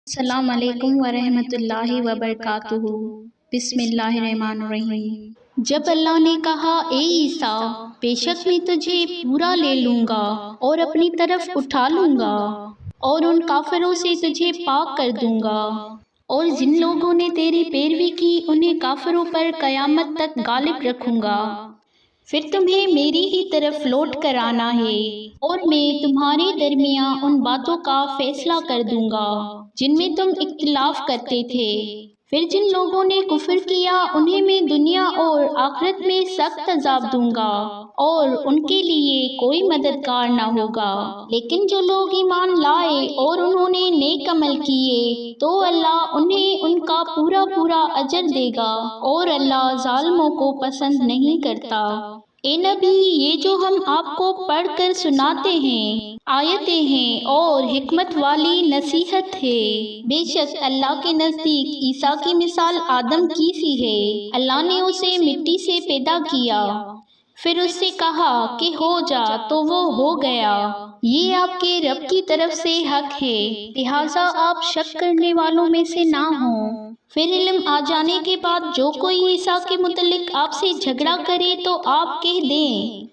السلام علیکم ورحمۃ اللہ وبرکاتہ۔ بسم اللہ الرحمن الرحیم۔ جب اللہ نے کہا اے عیسیٰ، بے شک میں تجھے پورا لے لوں گا اور اپنی طرف اٹھا لوں گا اور ان کافروں سے تجھے پاک کر دوں گا، اور جن لوگوں نے تیری پیروی کی انہیں کافروں پر قیامت تک غالب رکھوں گا، پھر تمہیں میری ہی طرف لوٹ کر آنا ہے اور میں تمہارے درمیان ان باتوں کا فیصلہ کر دوں گا جن میں تم اختلاف کرتے تھے۔ پھر جن لوگوں نے کفر کیا انہیں میں دنیا اور آخرت میں سخت عذاب دوں گا اور ان کے لیے کوئی مددگار نہ ہوگا، لیکن جو لوگ ایمان لائے اور انہوں نے نیک عمل کیے تو اللہ انہیں ان کا پورا پورا اجر دے گا، اور اللہ ظالموں کو پسند نہیں کرتا۔ اے نبی، یہ جو ہم آپ کو پڑھ کر سناتے ہیں آیتیں ہیں اور حکمت والی نصیحت ہے۔ بے شک اللہ کے نزدیک عیسیٰ کی مثال آدم کی سی ہے۔ اللہ نے اسے مٹی سے پیدا کیا، پھر اس سے کہا کہ ہو جا تو وہ ہو گیا۔ یہ آپ کے رب کی طرف سے حق ہے، لہٰذا آپ شک کرنے والوں میں سے نہ ہوں۔ پھر علم آ جانے کے بعد جو کوئی عیسیٰ کے متعلق آپ سے جھگڑا کرے تو آپ کہہ دیں،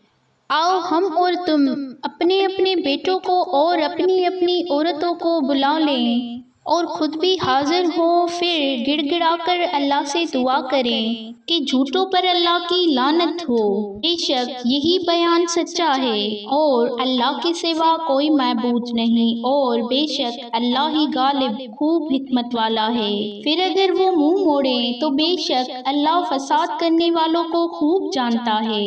آؤ ہم اور تم اپنے اپنے بیٹوں کو اور اپنی اپنی عورتوں کو بلا لیں اور خود بھی حاضر ہوں، پھر گڑ گڑا کر اللہ سے دعا کریں کہ جھوٹوں پر اللہ کی لعنت ہو۔ بے شک یہی بیان سچا ہے اور اللہ کے سوا کوئی معبود نہیں، اور بے شک اللہ ہی غالب خوب حکمت والا ہے۔ پھر اگر وہ منہ موڑیں تو بے شک اللہ فساد کرنے والوں کو خوب جانتا ہے۔